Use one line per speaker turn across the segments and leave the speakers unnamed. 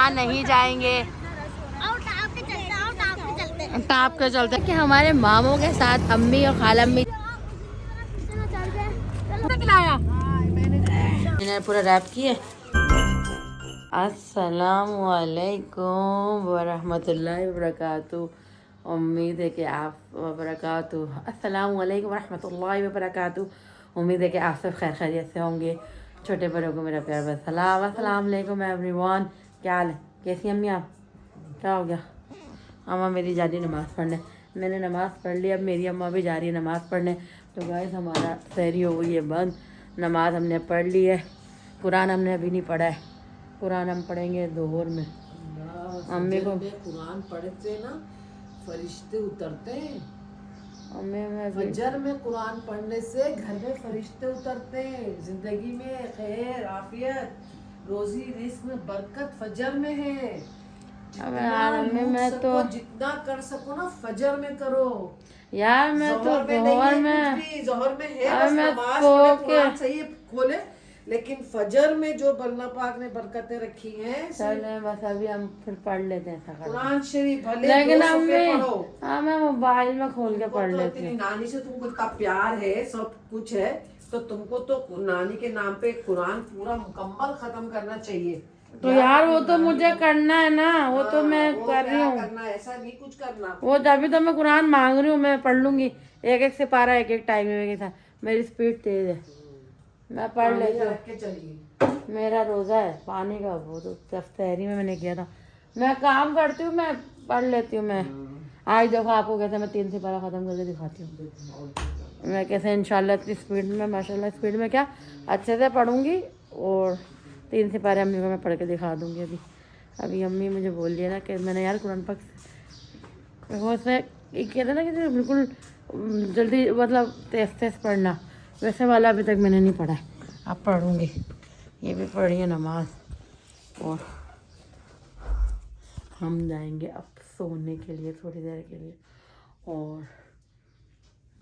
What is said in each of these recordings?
यहाँ नहीं जाएंगे। टाप के चलते कि हमारे मामों के साथ अम्मी और खाला अम्मी मैंने पूरा रैप किया। अस्सलामु अलैकुम वरहमतुल्लाहि वबरकातुहू। उम्मीद है कि आप अस्सलामु अलैकुम वरहमतुल्लाहि वबरकातुहू। उम्मीद है कि आप सब खैर खैरियत से होंगे। छोटे बड़ों को मेरा प्यार बस सलाम। अस्सलाम वालेकुम एवरीवन। क्या हाल है, कैसी अम्मी आप? क्या हो गया? अम्मा मेरी जा रही नमाज़ पढ़ने। मैंने नमाज़ पढ़ ली, अब मेरी अम्मा भी जा रही है नमाज़ पढ़ने। तो गाइस हमारा सहरी हो गई है बंद। नमाज हमने पढ़ ली है, कुरान हमने अभी नहीं पढ़ा है। कुरान हम पढ़ेंगे दोहर में। अम्मी को
कुरान पढ़ते ना फरिश्ते उतरते हैं।
अम्मी
फजर में कुरान पढ़ने से घर में फरिश्ते उतरते हैं। जिंदगी में खैर आफियत रोजी रिस्क में बरकत फजर में है।
अब यार अम्मी मैं तो
जितना कर सको ना फजर में करो
यार। मैं तो जोहर में
जोहर में है बस नमाज में कुरान सही खोले, लेकिन फजर में जो अल्लाह पाक ने बरकतें रखी हैं
चले बस अभी हम फिर पढ़ लेते हैं
कुरान शरीफ भले
लेकिन
पढ़ो।
हाँ मैं मोबाइल में खोल के पढ़ लेती हूँ।
नानी से तुमको इतना प्यार है, सब कुछ है, तो तुमको तो नानी के नाम पे कुरान पूरा मुकम्मल खत्म करना चाहिए।
तो यार वो तो मुझे करना है ना, वो तो मैं कर रही हूँ।
करना ऐसा नहीं कुछ करना,
वो तभी तो मैं कुरान मांग रही हूँ। मैं पढ़ लूंगी एक एक से पारा, एक एक टाइम में के साथ। मेरी स्पीड तेज है, मैं पढ़ लेती हूँ। मेरा रोज़ा है पानी का, वो तो तहरी में मैंने किया था। मैं काम करती हूँ, मैं पढ़ लेती हूँ। मैं आज देखो आपको कैसे मैं 3 सिपारा ख़त्म करके दिखाती हूँ। मैं कैसे इंशाल्लाह इतनी स्पीड में, माशाल्लाह स्पीड में क्या अच्छे से पढ़ूँगी। और 3 सिपारे अम्मी को मैं पढ़ के दिखा दूँगी। अभी अम्मी मुझे बोल लिया ना कि मैंने यार कुरान पाक वो से कहते ना कि बिल्कुल जल्दी मतलब तेज़ तेज़ पढ़ना, वैसे वाला अभी तक मैंने नहीं पढ़ा है। अब पढ़ूँगी। ये भी पढ़ी है नमाज। और हम जाएंगे अब सोने के लिए थोड़ी देर के लिए। और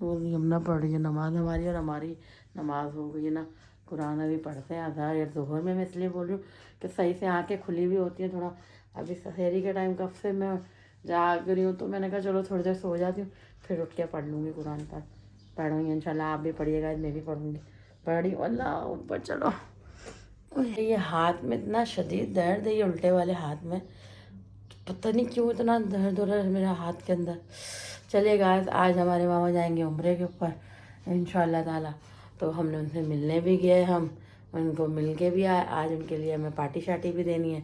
वो यमुना पढ़ रही है नमाज हमारी, और हमारी नमाज हो गई है ना। कुरान अभी पढ़ते हैं आधा या दोहर में। मैं इसलिए बोल रही हूँ कि सही से आंखें खुली भी होती हैं थोड़ा। अभी सहरी के टाइम कब से मैं जाग रही हूँ, तो मैंने कहा चलो थोड़ी देर सो जाती हूँ, फिर उठ के पढ़ लूँगी कुरान पर। पढ़ूँगी इंशाल्लाह, आप भी पढ़िएगा, मैं भी पढ़ूँगी। पढ़ी अल्लाह ऊपर। चलो ये हाथ में इतना शदीद दर्द है, ये उल्टे वाले हाथ में पता नहीं क्यों इतना दर्द हो रहा है मेरा हाथ के अंदर। चलिएगा आज हमारे मामा जाएंगे उम्रे के ऊपर इंशाल्लाह ताला। तो हमने उनसे मिलने भी गए, हम उनको मिल के भी आए। आज उनके लिए हमें पार्टी शार्टी भी देनी है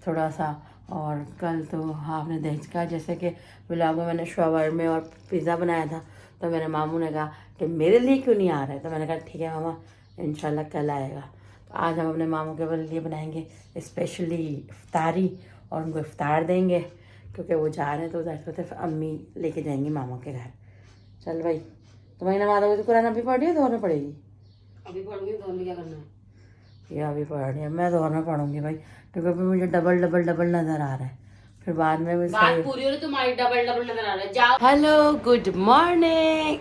थोड़ा सा। और कल तो आपने देखा जैसे कि व्लॉग में मैंने शवारमे और पिज़्ज़ा बनाया था, तो मेरे मामू ने कहा कि मेरे लिए क्यों नहीं आ रहा है। तो मैंने कहा ठीक है मामा, इंशाल्लाह कल आएगा। तो आज हम अपने मामू के लिए बनाएंगे स्पेशली इफ्तारी, और उनको इफ्तार देंगे क्योंकि वो जा रहे हैं। तो जाते अम्मी लेके जाएंगी मामा के घर। चल भाई, तुम्हारी नमाज होगी तो कुरान अभी पढ़ी है दोनों पढ़ेगी?
अभी पढ़ूंगी, दोनों क्या करना है?
ये अभी पढ़ रही है, मैं दोनों पढ़ूंगी भाई, क्योंकि अभी मुझे डबल डबल डबल नज़र आ रहा है। फिर बाद में
बात पूरी हो रही, तुम्हारी डबल डबल नजर आ रहा है। जाओ।
Hello good morning.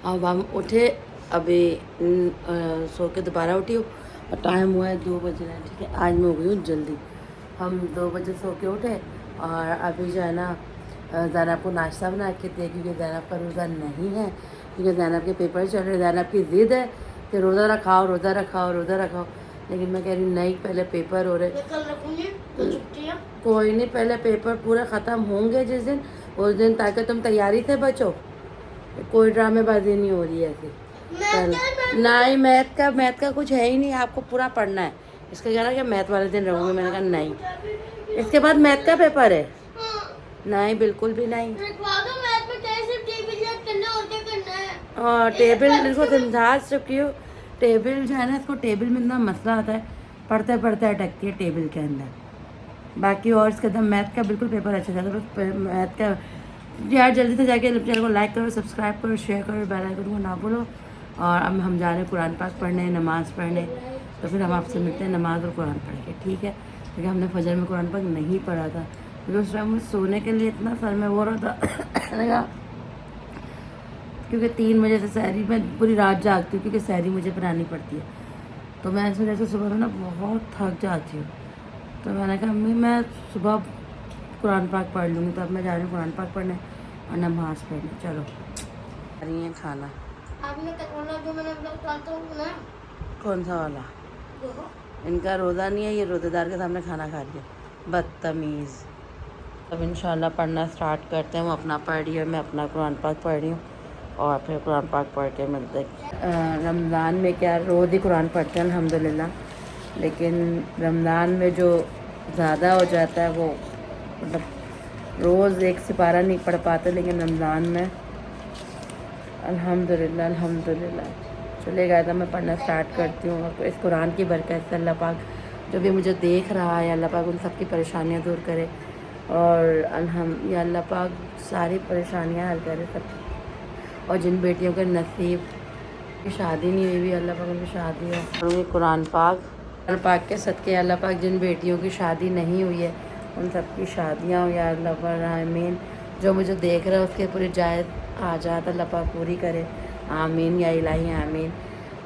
अब हम उठे, अभी सो के दोबारा उठी हूँ और टाइम हुआ है 2 बज रहे हैं। ठीक है, आज मैं हो गई हूँ जल्दी। हम 2 बजे सो के उठे और अभी जो है ना ज़ैनब को नाश्ता बना के दे, क्योंकि ज़ैनब का रोज़ा नहीं है, क्योंकि ज़ैनब के पेपर चल रहे। ज़ैनब की ज़िद है कि रोज़ा रखाओ रोज़ा रखाओ रोज़ा रखाओ, लेकिन मैं कह रही नहीं, पहले पेपर हो रहे।
कल रखूंगी तो छुट्टी है।
कोई नहीं, पहले पेपर पूरे ख़त्म होंगे जिस दिन, उस दिन, ताकि तुम तैयारी से बचो। कोई ड्रामेबाजी नहीं हो रही है ऐसी। नहीं, मैथ का कुछ है ही नहीं, आपको पूरा पढ़ना है। इसका कह रहा कि मैथ वाले दिन रहूँगी। मैंने कहा नहीं, इसके बाद मैथ का पेपर है। नहीं, बिल्कुल भी नहीं। और टेबल इसको समझा चुकी हूँ। टेबल जो है ना, इसको टेबल में इतना मसला आता है, पढ़ते पढ़ते अटकती है टेबल के अंदर। बाकी और इसके अंदर मैथ का बिल्कुल पेपर अच्छा जाता है। बस मैथ का यार जल्दी से जाके चैनल को लाइक करो, सब्सक्राइब करो, शेयर करो, बेल आइकन को ना भूलो। और अब हम जा रहे हैं कुरान पाक पढ़ने, नमाज़ पढ़ने। तो फिर हम आपसे मिलते हैं नमाज़ और कुरान पढ़ के, ठीक है? क्योंकि हमने फजर में कुरान पाक नहीं पढ़ा था, क्योंकि उस टाइम सोने के लिए इतना सर में हो रहा था। क्योंकि 3 बजे से सहरी में पूरी रात जागती हूँ, क्योंकि सहरी मुझे बनानी पड़ती है। तो मैं ऐसे जैसे सुबह ना बहुत थक जाती हूँ, तो मैंने कहा अम्मी मैं सुबह कुरान पाक पढ़ लूँगी। तो अब मैं जा रही हूँ कुरान पाक पढ़ने और नमाज़ पढ़ने। चलो आ रही है खाना।
आपने तकवाना जो मैंने ब्लॉग डालता हूँ ना,
कौन सा वाला?
देखो
इनका रोज़ा नहीं है, ये रोज़ेदार के सामने खाना खा रही है, बदतमीज़। अब इंशाल्लाह पढ़ना स्टार्ट करते हैं। वो अपना पढ़ रही है, मैं अपना कुरान पाक पढ़ रही हूँ और फिर कुरान पाक पढ़ के मिलते हैं। रमज़ान में क्या रोज़ ही कुरान पढ़ते हैं अल्हम्दुलिल्लाह, लेकिन रमज़ान में जो ज़्यादा हो जाता है वो मतलब रोज़ एक सिपारा नहीं पढ़ पाते, लेकिन रमज़ान में अल्हम्दुलिल्लाह अल्हम्दुलिल्लाह। चलेगा तो मैं पढ़ना स्टार्ट करती हूँ। और इस कुरान की बरकत से अल्लाह पाक जो भी मुझे देख रहा है, अल्लाह पाक उन सब की परेशानियाँ दूर करे और या अल्लाह पाक सारी परेशानियाँ हल करे सब। और जिन बेटियों के नसीब की शादी नहीं हुई भी, अल्लाह पाक उनकी शादी हो। और कुरान पाक के सदके अल्लाह पाक जिन बेटियों की शादी नहीं हुई है उन सब की शादियाँ हो या अल्लाह आमीन। जो मुझे देख रहा है उसके पूरी जायज़ हाजात अल्लाह पाक पूरी करे, आमीन या इलाही आमीन।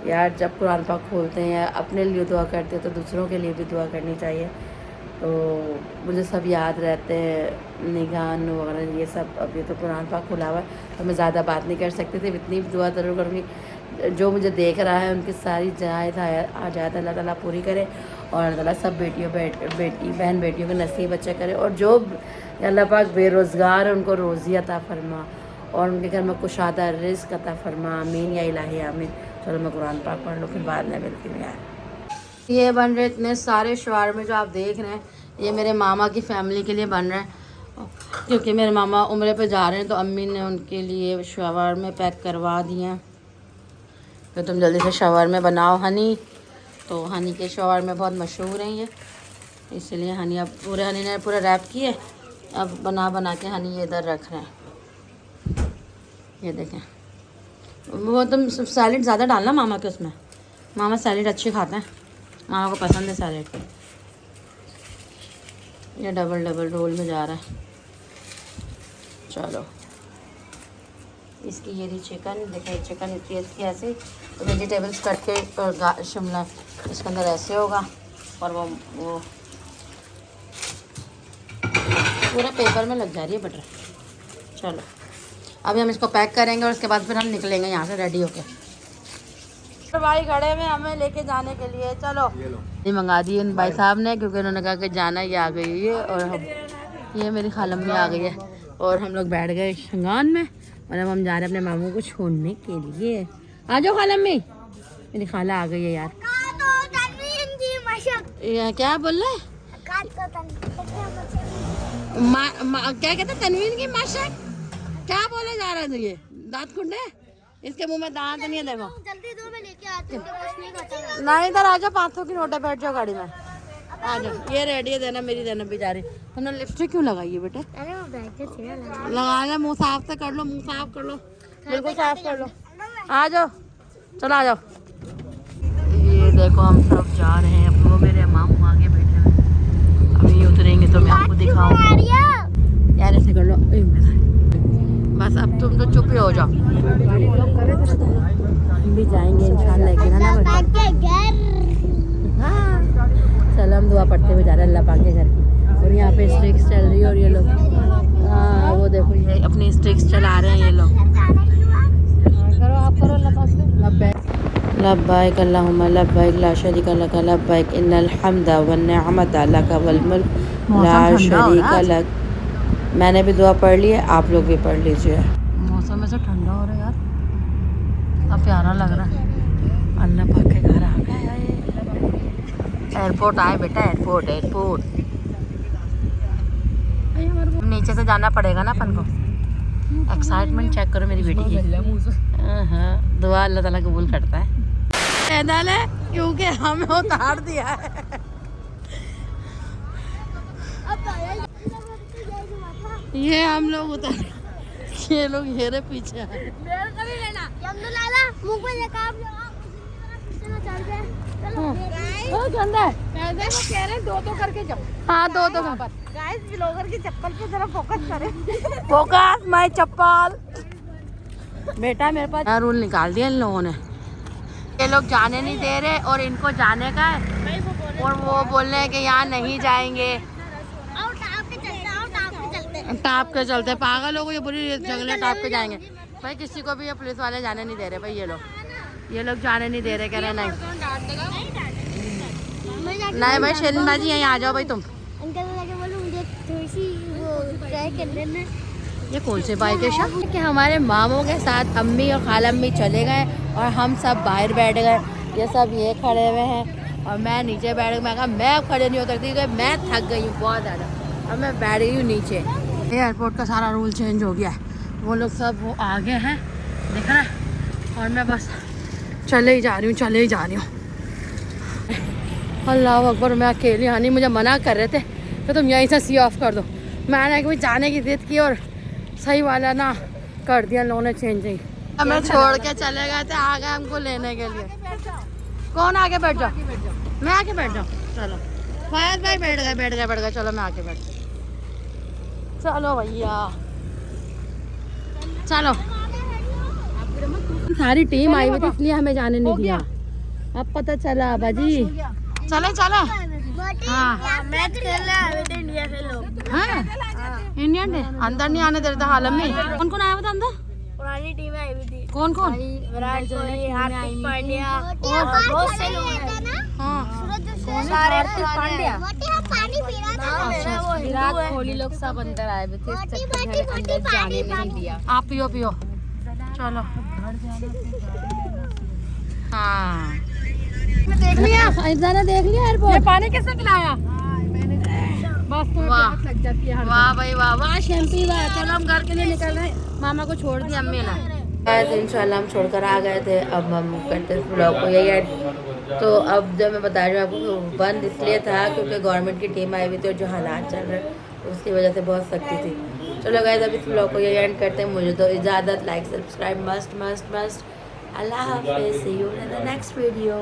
यार जब कुरान पाक खोलते हैं या अपने लिए दुआ करते हैं तो दूसरों के लिए भी दुआ करनी चाहिए। तो मुझे सब याद रहते हैं, निगान वगैरह ये सब। अभी तो कुरान पाक खुला हुआ है तो मैं ज़्यादा बात नहीं कर सकती थी, इतनी दुआ ज़रूर करूँगी जो मुझे देख रहा है उनकी सारी जायज़ हाजात अल्लाह ताला पूरी करे और अल्लाह ताला सब बेटी बहन बेटियों के नसीब अच्छे करे। और जो अल्लाह पाक बेरोज़गार है उनको रोज़ी अता फरमा और उनके घर में कुशादा रिज़्क़ अता फरमा, आमीन या इलाही आमीन। चलो मैं कुरान पाक पढ़ लूँ, फिर बाद में मिलती हूँ यार। ये बन रहे इतने सारे शवारमे जो आप देख रहे हैं, ये मेरे मामा की फ़ैमिली के लिए बन रहे हैं, क्योंकि मेरे मामा उम्रे पे जा रहे हैं तो अम्मी ने उनके लिए शवारमे पैक करवा दिए हैं। तो तुम जल्दी से शवारमे बनाओ हनी। तो हनी के शवारमे बहुत मशहूर हैं ये, इसलिए हनी अब हनी ने पूरा रैप किए, अब बना के हनी ये इधर रख रहे हैं। ये देखें, वो तुम सैलेड ज़्यादा डालना मामा के उसमें, मामा सैलेड अच्छी खाते हैं, मामा को पसंद है सैलेड। ये डबल रोल में जा रहा है। चलो इसकी ये रही चिकन, देखिए चिकन इतनी इसकी ऐसे तो वेजिटेबल्स कट के और शिमला इसके अंदर ऐसे होगा और वो पूरा पेपर में लग जा रही है बटर। चलो अभी हम इसको पैक करेंगे और उसके बाद फिर हम निकलेंगे यहाँ से रेडी होके। तो भाई खड़े में हमें लेके जाने के लिए। चलो ये मंगा दी इन भाई साहब ने, क्योंकि उन्होंने कहा कि जाना ही आ गई है। और हम ये मेरी खालम में आ गई है और हम लोग बैठ गए शंगान में और अब हम जा रहे हैं अपने मामू को छोड़ने के लिए। आ जाओ खालम में, मेरी खाला आ गई है यार। ये क्या बोल रहे क्या कहते तनवीन की माशक, क्या बोले जा रहा है? ये दांत खुंडे, इसके मुंह में दांत नहीं है। देखो
जल्दी दो, मैं लेके आती हूँ, कुछ नहीं खाता।
नहीं इधर आ जाओ, 500 की नोट है, बैठ जाओ गाड़ी में, आ जाओ। ये रेडी है देना, मेरी देना भी जा रही। तुमने लिपस्टिक क्यों लगाई है बेटे?
अरे वो बैग के थे ना,
लगा ले, मुँह साफ से कर लो, मुँह साफ कर लो, बिल्कुल साफ कर लो। आ जाओ, चलो आ जाओ। ये देखो हम सब जा रहे हैं, अब वो मेरे मामू आगे बैठे हैं, अभी उतरेंगे तो मैं आपको दिखाऊँ। यार ऐसे कर लो, बस अब तुम तो चुप ही हो जाओ। हम भी जाएंगे इंशाल्लाह, लेकिन है ना हाँ। चलो हम दुआ पढ़ते हुए जा रहे हैं अल्लाह पाक के घर की। और यहाँ पे स्ट्रिक्स चल रही है और ये लोग हाँ वो देखो ये अपनी स्ट्रिक्स चला रहे हैं ये लोग। करो आप करो अल्लाह पाक से लब्बैक अल्लाहुम्मा लब्बैक ला शरीका लक लब्बैक इन्नल हम्दा वन निअमता लक वल मुल्क ला शरीका लक। मैंने भी दुआ पढ़ ली है, आप लोग भी पढ़ लीजिए। मौसम ऐसा ठंडा हो रहा है यार, अब प्यारा लग रहा है। अल्लाह पाक के घर आ गए, एयरपोर्ट आए बेटा, एयरपोर्ट नीचे से जाना पड़ेगा ना अपन को। एक्साइटमेंट चेक करो मेरी बेटी की। हाँ दुआ अल्लाह ताला कबूल करता है क्योंकि हमें उतार दिया है। ये हम लोग उतार, ये लोग ये रहे पीछे दो करके जाओ। हाँ दो गाइस ब्लॉगर की चप्पल पे जरा फोकस करें। फोकस माय चप्पल बेटा मेरे पास रूल निकाल दिया इन लोगों ने। ये लोग जाने नहीं दे रहे और इनको जाने का है और वो बोल रहे हैं कि यहाँ नहीं जाएंगे। टाप के चलते पागल लोग, ये बुरी जंगले टाप के जाएंगे भाई। किसी को भी ये पुलिस वाले जाने नहीं दे रहे भाई। ये लोग जाने नहीं दे रहे, कह रहे नहीं नहीं भाई शर्मिंदा जी यहीं आ जाओ भाई तुम।
अंकल लगे बोलो मुझे थोड़ी सी वो ट्राई कर लेना।
ये कौन से बाइक है शाह कि हमारे मामों के साथ अम्मी और खाला अम्मी चले गए और हम सब बाहर बैठ गए। ये सब ये खड़े हुए हैं और मैं नीचे बैठ गई। मैं कहा मैं अब खड़े नहीं हो सकती क्योंकि मैं थक गई हूँ बहुत ज़्यादा और मैं बैठ गई हूँ नीचे। एयरपोर्ट का सारा रूल चेंज हो गया है, वो लोग सब वो आगे हैं दिख रहा है और मैं बस चले ही जा रही हूँ। अल्लाह अकबर, मैं अकेली आनी, मुझे मना कर रहे थे कि तुम यहीं से सी ऑफ कर दो। मैंने कभी जाने की जिद की और सही वाला ना कर दिया लोगों ने चेंज ही। हमें छोड़ के चले गए थे, आ गए हमको लेने के लिए। कौन आगे बैठ जाओ? मैं आके बैठ जाऊँ? चलो फायद भाई बैठ गए। चलो मैं आके बैठ। चलो भैया चलो। सारी टीम आई हुई थी इसलिए हमें जाने नहीं दिया। अब पता चला बाजी। चले हाँ
मैच खेलने आए थे इंडिया से लोग।
हाँ इंडियन ने अंदर नहीं आने दे रहा था हालम में। कौन कौन आया हुआ था अंदर?
पुरानी टीम आई हुई थी।
कौन कौन?
विराट कोहली, हार्दिक पांड्या और बहुत से लोग हैं।
हाँ
सारे पांड्या पानी पी रहा था।
विराट कोहली लोग सब अंदर आए हुए थे, इस चक्कर में अंदर जाने नहीं दिया।
आप पियो चलो। हाँ देख लिया एयरपोर्ट। ये पानी किसने पिलाया? बस वाह लग जाती है। वाह भाई वाह शैम्पी वाह। चलो हम घर के लिए निकल रहे हैं, मामा को छोड़ दिया अम्मी ने। इंशाल्लाह हम छोड़कर आ गए थे। अब हम करते हैं ब्लॉग को यही एड। तो अब जब मैं बता रही हूँ आपको, बंद इसलिए था क्योंकि गवर्नमेंट की टीम आई हुई थी और जो हालात चल रहे उसकी वजह से बहुत सख्ती थी। चलो गाइस अब इस ब्लॉग को यही एंड करते हैं। मुझे तो इजाज़त। Like subscribe must. अल्लाह हाफिज़। See you in the next video.